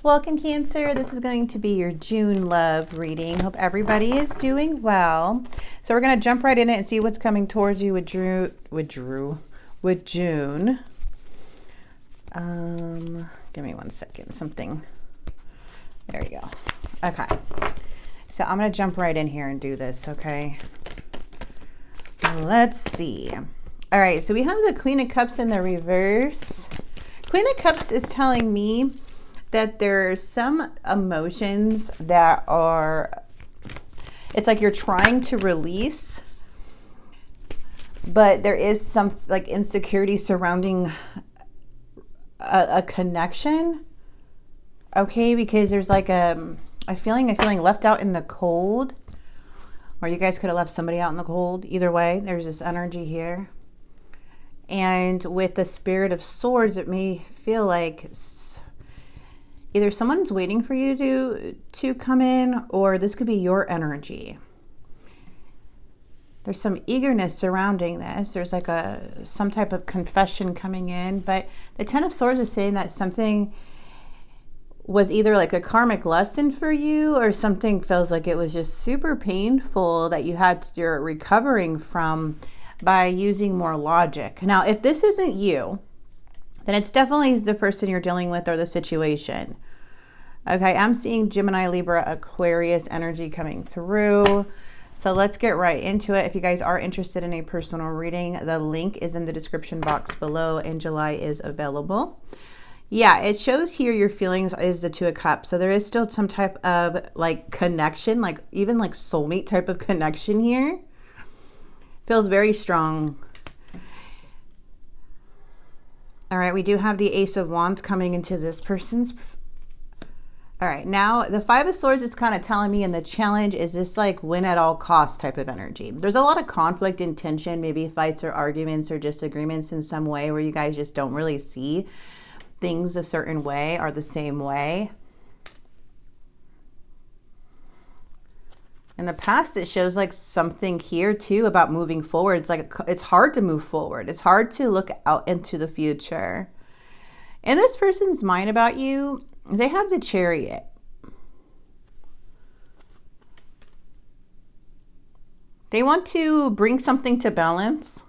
Welcome, Cancer. This is going to be your June love reading. Hope everybody is doing well. So we're going to jump right in it and see what's coming towards you with June. Give me one second. There you go. Okay. So I'm going to jump right in here and do this, okay? Let's see. All right, so we have the Queen of Cups in the reverse. Queen of Cups is telling me that there's some emotions that are, it's like you're trying to release, but there is some like insecurity surrounding a connection, okay? Because there's like a feeling left out in the cold, or you guys could have left somebody out in the cold. Either way, there's this energy here. And with the Spirit of Swords, it may feel like either someone's waiting for you to come in, or this could be your energy. There's some eagerness surrounding this. There's like some type of confession coming in, but the Ten of Swords is saying that something was either like a karmic lesson for you, or something feels like it was just super painful that you're recovering from by using more logic. Now, if this isn't you, then it's definitely the person you're dealing with or the situation. Okay, I'm seeing Gemini, Libra, Aquarius energy coming through. So let's get right into it. If you guys are interested in a personal reading, the link is in the description box below, and July is available. Yeah, it shows here your feelings is the Two of Cups. So there is still some type of like connection, like even like soulmate type of connection here. Feels very strong. All right, we do have the Ace of Wands coming into this person's. All right, now the Five of Swords is kind of telling me, and the challenge is this like win at all costs type of energy. There's a lot of conflict and tension, maybe fights or arguments or disagreements in some way where you guys just don't really see things a certain way or the same way. In the past, it shows like something here too about moving forward. It's like it's hard to move forward. It's hard to look out into the future. In this person's mind about you, they have the Chariot. They want to bring something to balance.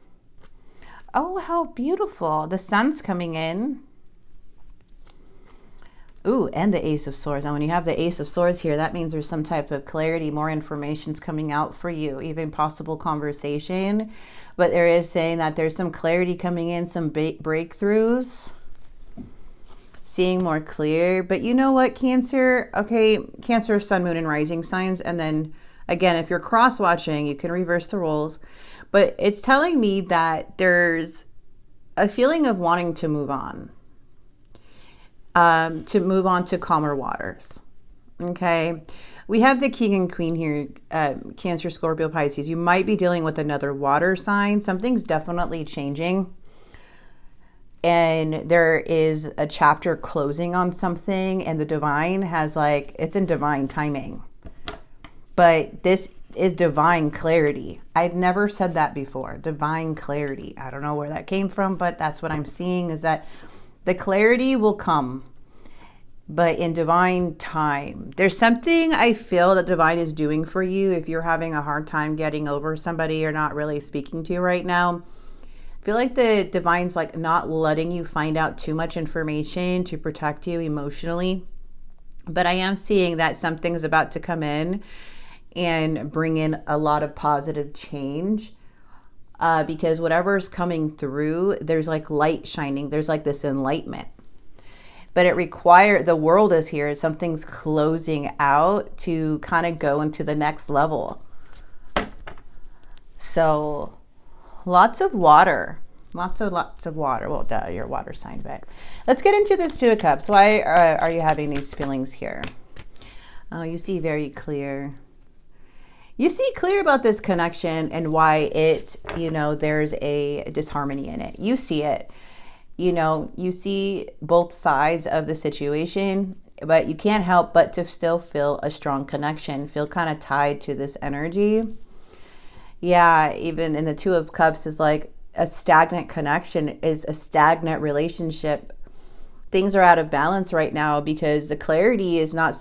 Oh, how beautiful. The sun's coming in. Ooh, and the Ace of Swords. And when you have the Ace of Swords here, that means there's some type of clarity, more information's coming out for you, even possible conversation. But there is saying that there's some clarity coming in, some breakthroughs, seeing more clear. But you know what, Cancer? Okay, Cancer, Sun, Moon, and Rising signs. And then again, if you're cross-watching, you can reverse the roles. But it's telling me that there's a feeling of wanting to move on. To calmer waters. Okay, we have the King and Queen here, Cancer, Scorpio, Pisces. You might be dealing with another water sign. Something's definitely changing, and there is a chapter closing on something, and the divine has like, it's in divine timing, but this is divine clarity. I've never said that before. Divine clarity. I don't know where that came from, but that's what I'm seeing, is that the clarity will come, but in divine time. There's something I feel that divine is doing for you. If you're having a hard time getting over somebody you're not really speaking to right now, I feel like the divine's like not letting you find out too much information to protect you emotionally. But I am seeing that something's about to come in and bring in a lot of positive change. Because whatever's coming through, there's like light shining. There's like this enlightenment. But the world is here. Something's closing out to kind of go into the next level. So lots of water. Lots of water. Well, duh, you're a water sign, but let's get into this Two of Cups. Why are you having these feelings here? Oh, you see very clear. You see clear about this connection and why there's a disharmony in it. You see it. You see both sides of the situation, but you can't help but to still feel a strong connection, feel kind of tied to this energy. Yeah, even in the Two of Cups is like a stagnant connection, is a stagnant relationship things are out of balance right now because the clarity is not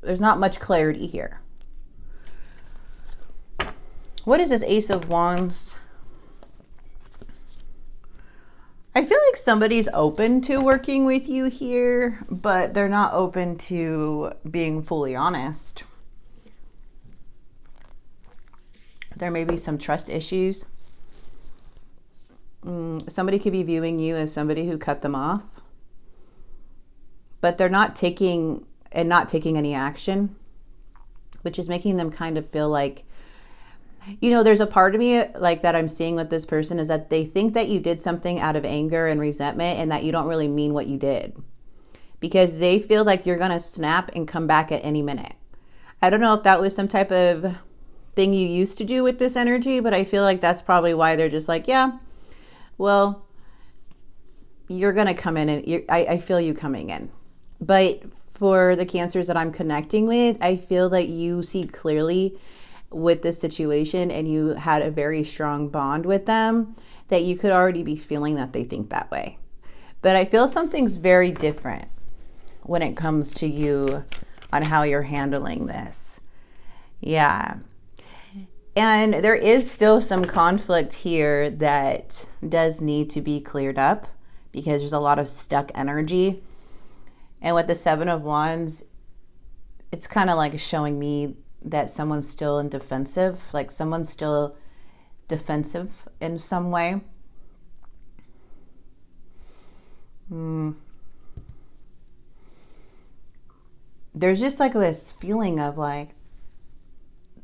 there's not much clarity here. What is this Ace of Wands? I feel like somebody's open to working with you here, but they're not open to being fully honest. There may be some trust issues. Somebody could be viewing you as somebody who cut them off, but they're not taking any action, which is making them kind of feel like, you know, there's a part of me like that I'm seeing with this person is that they think that you did something out of anger and resentment and that you don't really mean what you did, because they feel like you're going to snap and come back at any minute. I don't know if that was some type of thing you used to do with this energy, but I feel like that's probably why they're just like, yeah, well, you're going to come in and I feel you coming in. But for the Cancers that I'm connecting with, I feel that you see clearly with this situation and you had a very strong bond with them, that you could already be feeling that they think that way. But I feel something's very different when it comes to you on how you're handling this. Yeah. And there is still some conflict here that does need to be cleared up because there's a lot of stuck energy. And with the Seven of Wands, it's kind of like showing me that someone's still in defensive, like someone's still defensive in some way. There's just like this feeling of like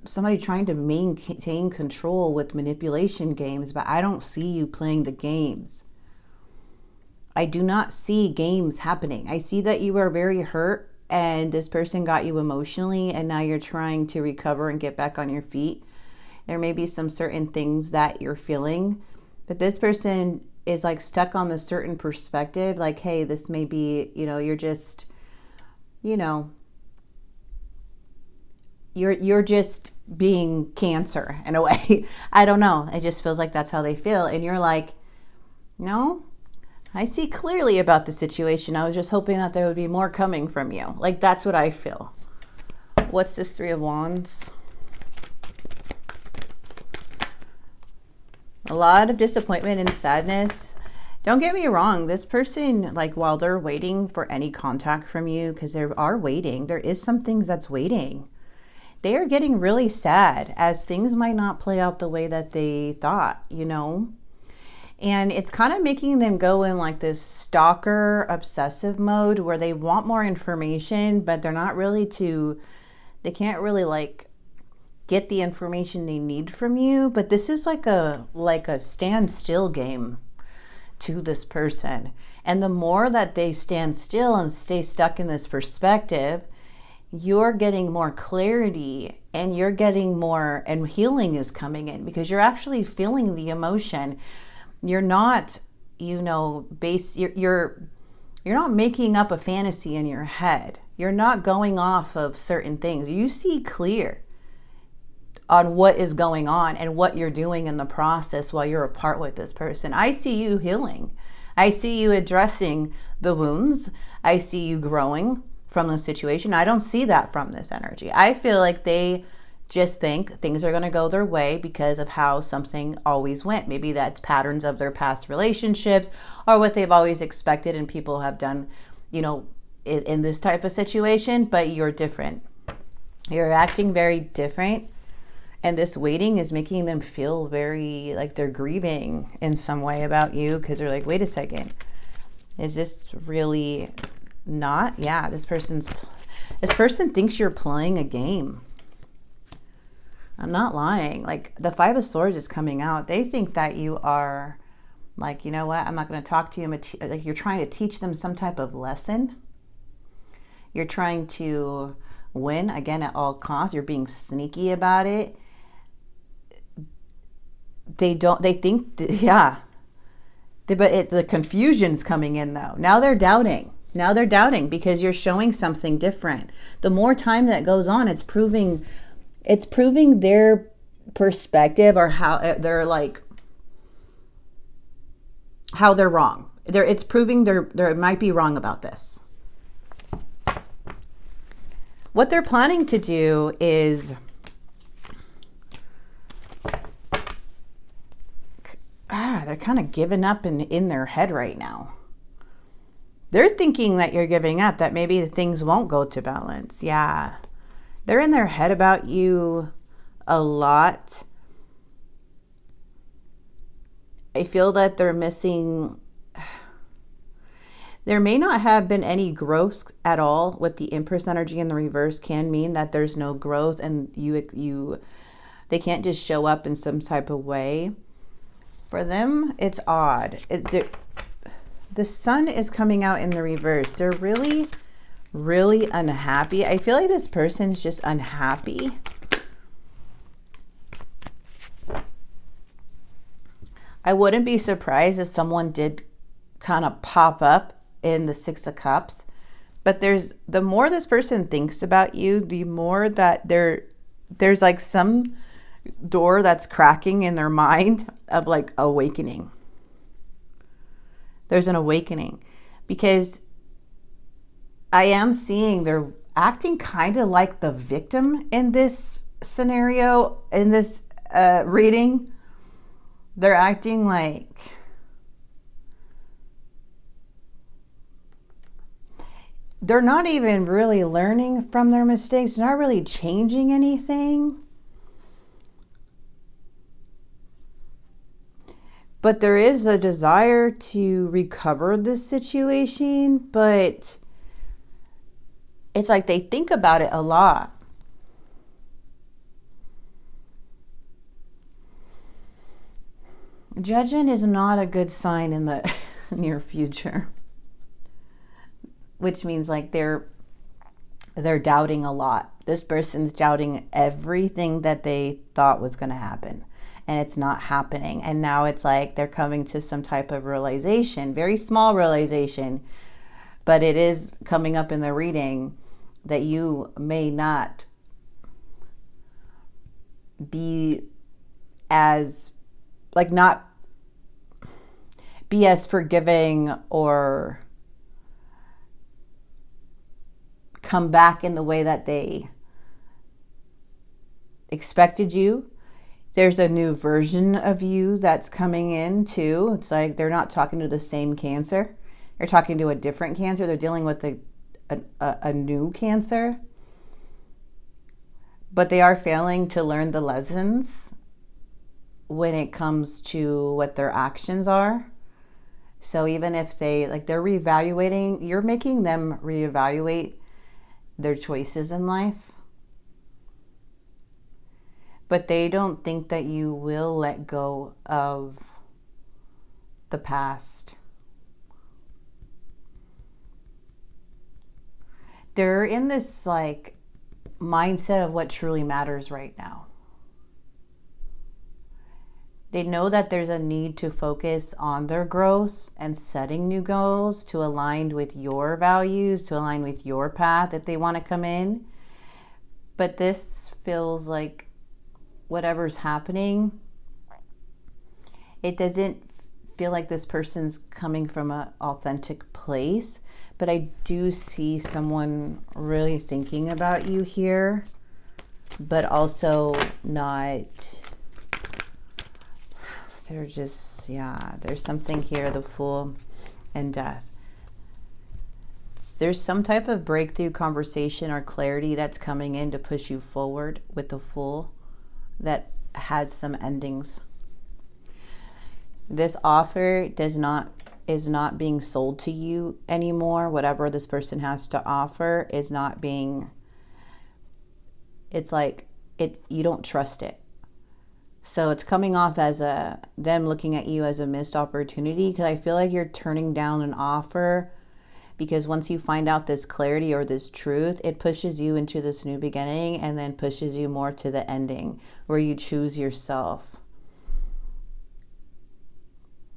somebody trying to maintain control with manipulation games, but I don't see you playing the games. I do not see games happening. I see that you are very hurt and this person got you emotionally and now you're trying to recover and get back on your feet. There may be some certain things that you're feeling, but this person is like stuck on this certain perspective. Like, hey, this may be, you know, you're just, you know, you're just being Cancer in a way. I don't know. It just feels like that's how they feel. And you're like, no, I see clearly about the situation. I was just hoping that there would be more coming from you. Like, that's what I feel. What's this Three of Wands? A lot of disappointment and sadness. Don't get me wrong. This person, like, while they're waiting for any contact from you, because they are waiting, there is some things that's waiting. They are getting really sad as things might not play out the way that they thought, you know? And it's kind of making them go in like this stalker obsessive mode where they want more information, but they're not really they can't really like get the information they need from you. But this is like a standstill game to this person. And the more that they stand still and stay stuck in this perspective, you're getting more clarity and you're getting more, and healing is coming in because you're actually feeling the emotion. You're not, you know, you're not making up a fantasy in your head. You're not going off of certain things. You see clear on what is going on and what you're doing in the process while you're apart with this person. I see you healing. I see you addressing the wounds. I see you growing from the situation. I don't see that from this energy. I feel like they just think things are going to go their way because of how something always went. Maybe that's patterns of their past relationships or what they've always expected and people have done, you know, in this type of situation, but you're different. You're acting very different. And this waiting is making them feel very like they're grieving in some way about you because they're like, wait a second, is this really not? Yeah, this person thinks you're playing a game. I'm not lying. Like, the Five of Swords is coming out. They think that you are like, you know what? I'm not going to talk to you. Like, you're trying to teach them some type of lesson. You're trying to win, again, at all costs. You're being sneaky about it. They think, yeah. But the confusion's coming in, though. Now they're doubting. Because you're showing something different. The more time that goes on, it's proving their perspective or how they're wrong. It's proving they might be wrong about this. What they're planning to do is they're kind of giving up in their head right now. They're thinking that you're giving up, that maybe things won't go to balance. Yeah. They're in their head about you a lot. I feel that they're missing. There may not have been any growth at all with the Empress energy in the reverse. Can mean that there's no growth, and they can't just show up in some type of way. For them, it's odd. The sun is coming out in the reverse. They're really, really unhappy. I feel like this person's just unhappy. I wouldn't be surprised if someone did kind of pop up in the Six of Cups. But the more this person thinks about you, the more that there's like some door that's cracking in their mind of like awakening. There's an awakening, because I am seeing they're acting kind of like the victim in this scenario, in this reading. They're acting like they're not even really learning from their mistakes. They're not really changing anything. But there is a desire to recover this situation, but it's like they think about it a lot. Judgment is not a good sign in the near future, which means like they're doubting a lot. This person's doubting everything that they thought was going to happen. And it's not happening. And now it's like they're coming to some type of realization, very small realization, but it is coming up in the reading that you may not be as, like, not be as forgiving or come back in the way that they expected you. There's a new version of you that's coming in too. It's like they're not talking to the same Cancer. They're talking to a different Cancer. They're dealing with a new Cancer. But they are failing to learn the lessons when it comes to what their actions are. So even if they're reevaluating, you're making them reevaluate their choices in life. But they don't think that you will let go of the past. They're in this like mindset of what truly matters right now. They know that there's a need to focus on their growth and setting new goals to align with your values, to align with your path if they want to come in. But this feels like whatever's happening, it doesn't feel like this person's coming from an authentic place. But I do see someone really thinking about you here, but also not. They're just, there's something here, the Fool and Death. There's some type of breakthrough conversation or clarity that's coming in to push you forward with the Fool that has some endings. This offer is not being sold to you anymore. Whatever this person has to offer is not being, it's like you don't trust it. So it's coming off as them looking at you as a missed opportunity, because I feel like you're turning down an offer because once you find out this clarity or this truth, it pushes you into this new beginning and then pushes you more to the ending where you choose yourself.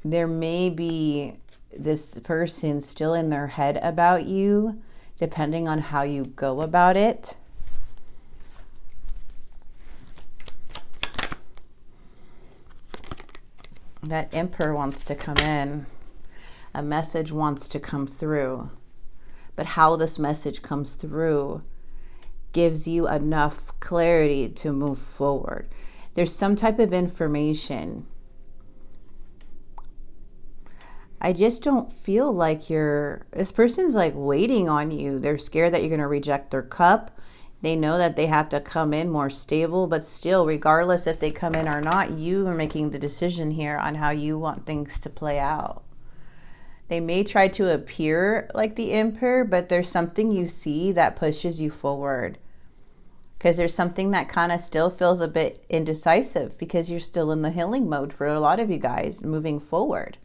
There may be this person still in their head about you, depending on how you go about it. That Emperor wants to come in. A message wants to come through. But how this message comes through gives you enough clarity to move forward. There's some type of information. I just don't feel like this person's like waiting on you. They're scared that you're going to reject their cup. They know that they have to come in more stable, but still, regardless if they come in or not, you are making the decision here on how you want things to play out. They may try to appear like the Emperor, but there's something you see that pushes you forward. Because there's something that kind of still feels a bit indecisive because you're still in the healing mode for a lot of you guys moving forward.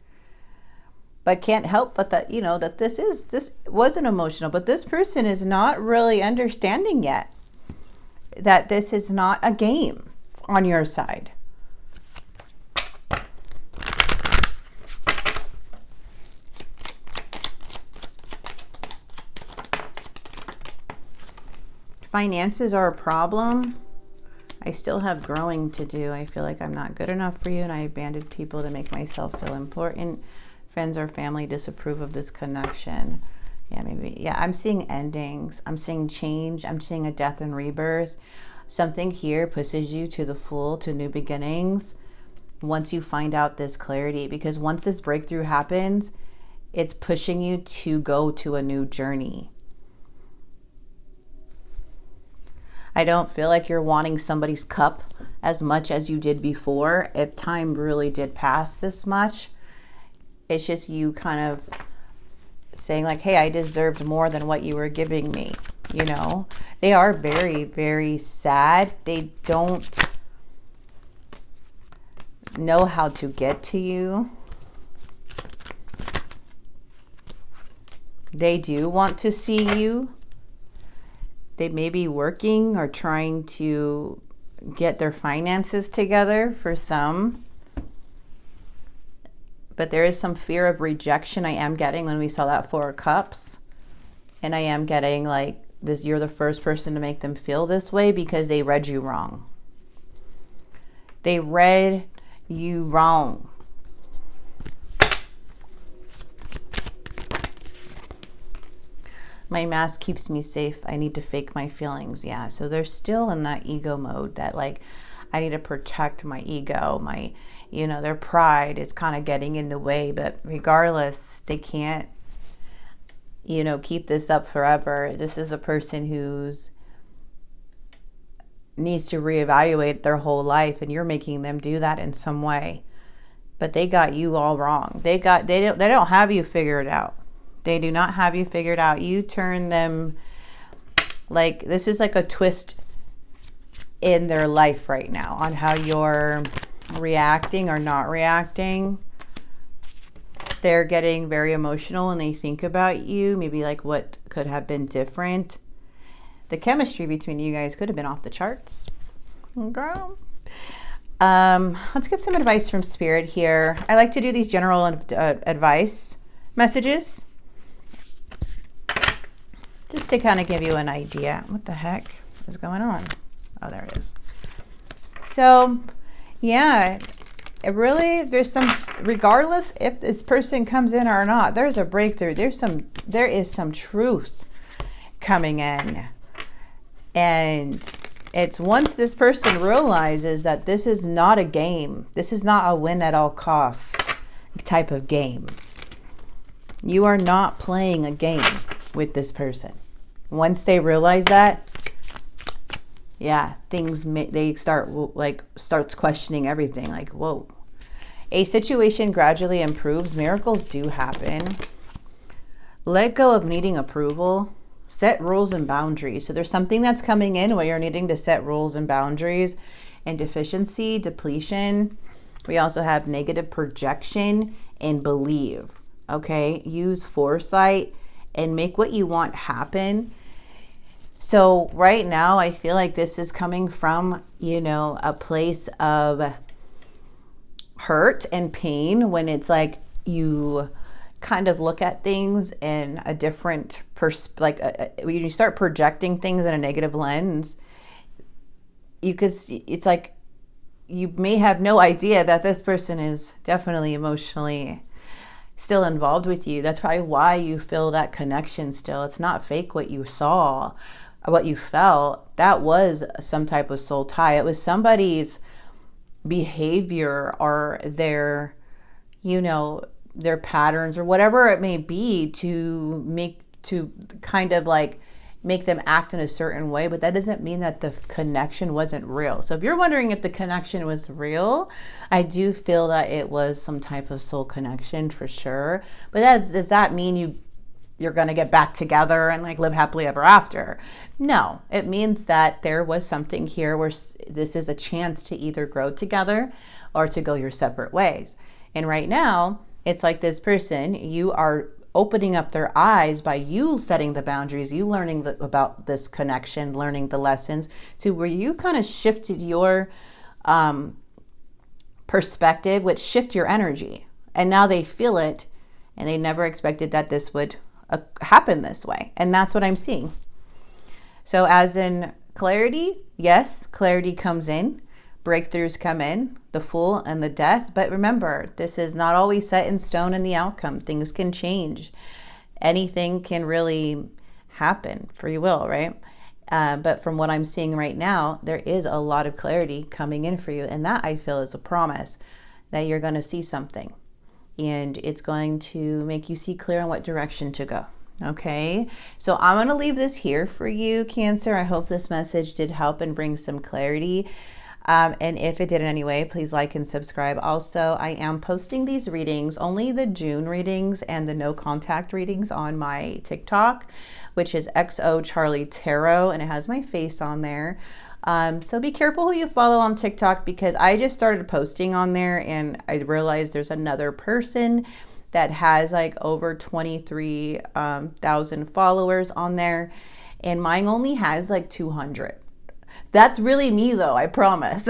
But can't help but that, that this wasn't emotional, but this person is not really understanding yet that this is not a game on your side. Finances are a problem. I still have growing to do. I feel like I'm not good enough for you and I abandoned people to make myself feel important. Friends or family disapprove of this connection. Yeah, maybe. Yeah, I'm seeing endings. I'm seeing change. I'm seeing a death and rebirth. Something here pushes you to the full, to new beginnings once you find out this clarity. Because once this breakthrough happens, it's pushing you to go to a new journey. I don't feel like you're wanting somebody's cup as much as you did before. If time really did pass this much, it's just you kind of saying like, hey, I deserved more than what you were giving me. They are very, very sad. They don't know how to get to you. They do want to see you. They may be working or trying to get their finances together for some. But there is some fear of rejection I am getting when we saw that Four of Cups. And I am getting like this, you're the first person to make them feel this way because they read you wrong. They read you wrong. My mask keeps me safe. I need to fake my feelings. Yeah, so they're still in that ego mode that like, I need to protect my ego, their pride is kind of getting in the way, but regardless, they can't, keep this up forever. This is a person who's needs to reevaluate their whole life, and you're making them do that in some way. But they got you all wrong. They don't have you figured out. They do not have you figured out. You turn them like this is like a twist in their life right now on how you're reacting or not reacting. They're getting very emotional when they think about you, maybe like what could have been different. The chemistry between you guys could have been off the charts. Girl. Let's get some advice from Spirit here. I like to do these general advice messages just to kind of give you an idea. What the heck is going on? Oh, there it is. So, yeah, there's some, regardless if this person comes in or not, there's a breakthrough. There is some truth coming in. And it's once this person realizes that this is not a game, this is not a win at all cost type of game. You are not playing a game with this person. Once they realize that, yeah, they starts questioning everything. Like, whoa. A situation gradually improves. Miracles do happen. Let go of needing approval. Set rules and boundaries. So there's something that's coming in where you're needing to set rules and boundaries. And deficiency, depletion. We also have negative projection and believe. Okay, use foresight and make what you want happen. So right now, I feel like this is coming from, a place of hurt and pain when it's like you kind of look at things in a different when you start projecting things in a negative lens, it's like you may have no idea that this person is definitely emotionally still involved with you. That's probably why you feel that connection still. It's not fake what you saw, what you felt. That was some type of soul tie. It was somebody's behavior or their, their patterns or whatever it may be to kind of like make them act in a certain way, but that doesn't mean that the connection wasn't real. So if you're wondering if the connection was real, I do feel that it was some type of soul connection for sure. But does that mean you're going to get back together and like live happily ever after? No, it means that there was something here where this is a chance to either grow together or to go your separate ways. And right now, it's like this person, you are opening up their eyes by you setting the boundaries, you learning about this connection, learning the lessons, to where you kind of shifted your perspective, which shift your energy. And now they feel it, and they never expected that this would happen this way. And that's what I'm seeing. So as in clarity, yes, clarity comes in, breakthroughs come in, the Fool and the Death. But remember, this is not always set in stone in the outcome. Things can change. Anything can really happen. Free will, right? But from what I'm seeing right now, there is a lot of clarity coming in for you. And that, I feel, is a promise that you're going to see something. And it's going to make you see clear on what direction to go. Okay, so I'm going to leave this here for you, Cancer. I hope this message did help and bring some clarity. And if it did in any way, please like and subscribe. Also, I am posting these readings, only the June readings and the no contact readings, on my TikTok, which is XO Charlie Tarot, and it has my face on there. So be careful who you follow on TikTok, because I just started posting on there and I realized there's another person that has like over 23,000 followers on there, and mine only has like 200. That's really me though, I promise.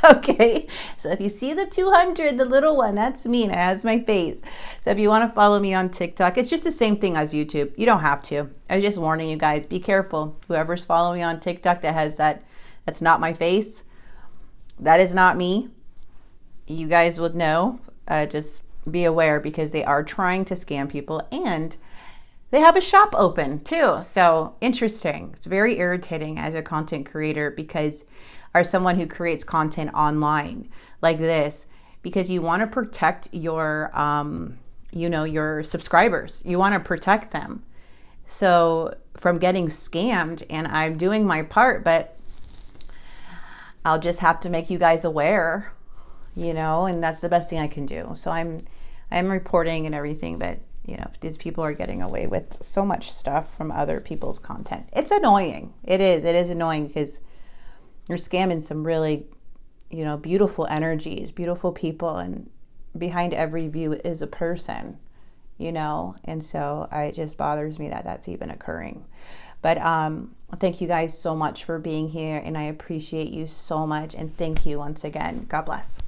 Okay, so if you see the 200, the little one, that's me, and it has my face. So if you want to follow me on TikTok, it's just the same thing as YouTube. You don't have to. I was just warning you guys, be careful. Whoever's following me on TikTok that has that's not my face, that is not me. You guys would know. Just be aware, because they are trying to scam people, and they have a shop open too. So interesting. It's very irritating as a content creator, because, or someone who creates content online like this, because you want to protect your, your subscribers. You want to protect them. So from getting scammed, and I'm doing my part, but I'll just have to make you guys aware, and that's the best thing I can do. So I'm reporting and everything, but these people are getting away with so much stuff from other people's content. It's annoying. It is annoying, because you're scamming some really, beautiful energies, beautiful people, and behind every view is a person, and so it just bothers me that that's even occurring. But thank you guys so much for being here, and I appreciate you so much, and thank you once again. God bless.